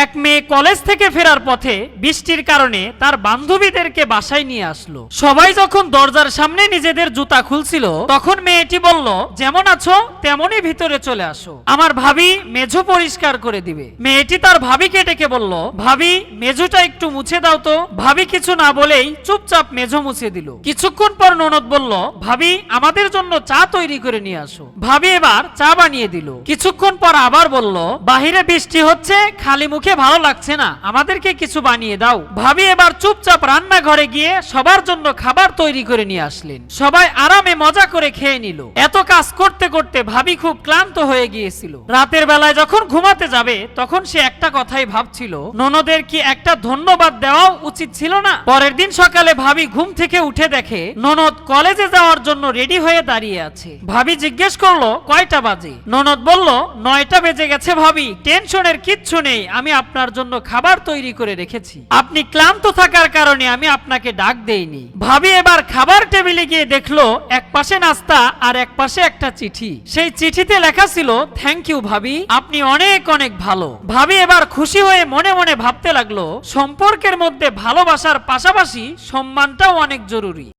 এক মেয়ে কলেজ থেকে ফেরার পথে বৃষ্টির কারণে তার বান্ধবীদেরকে বাসায় নিয়ে আসলো। সবাই যখন দরজার সামনে নিজেদের জুতা খুলছিল তখন মেয়েটি বলল, যেমন আছো তেমনই ভিতরে চলে আসো, আমার ভাবি মেঝো পরিষ্কার করে দিবে। মেয়েটি তার ভাবিকে ডেকে বলল, ভাবি মেঝোটা একটু মুছে দাও তো। ভাবি কিছু না বলেই চুপচাপ মেঝো মুছে দিল। কিছুক্ষণ পর ননদ বলল, ভাবি আমাদের জন্য চা তৈরি করে নিয়ে আসো। ভাবি এবার চা বানিয়ে দিল। কিছুক্ষণ পর আবার বলল, বাহিরে বৃষ্টি হচ্ছে, খালি মুখে ভালো লাগছে না, আমাদেরকে কিছু বানিয়ে দাও। ভাবি এবার চুপচাপ রান্নাঘরে গিয়ে সবার জন্য খাবার তৈরি করে নিয়ে আসলেন। সবাই আরামে মজা করে খেয়ে নিল। এত কাজ করতে করতে ভাবি খুব ক্লান্ত হয়ে গিয়েছিল। রাতের বেলায় যখন ঘুমাতে যাবে তখন সে একটা কথাই ভাবছিল, ননদের কি একটা ধন্যবাদ দেওয়া উচিত ছিল না। পরের দিন সকালে ভাবি ঘুম থেকে উঠে দেখে ননদ কলেজে যাওয়ার জন্য রেডি হয়ে দাঁড়িয়ে আছে। ভাবি জিজ্ঞেস করলো, কয়টা বাজে? ননদ বলল, 9টা বেজে গেছে ভাবি, টেনশনের কিচ্ছু নেই, আমি আপনার জন্য খাবার তৈরি করে রেখেছি, আপনি ক্লান্ত থাকার কারণে আমি আপনাকে ডাক দেইনি। ভাবি এবার খাবার টেবিলে গিয়ে দেখলো এক পাশে নাস্তা আর এক পাশে একটা চিঠি। সেই চিঠিতে লেখা ছিল, থ্যাংক ইউ ভাবি, আপনি অনেক অনেক ভালো। ভাবি এবার খুশি হয়ে মনে মনে ভাবতে লাগলো, সম্পর্কের মধ্যে ভালোবাসার পাশাপাশি সম্মানটাও অনেক জরুরি।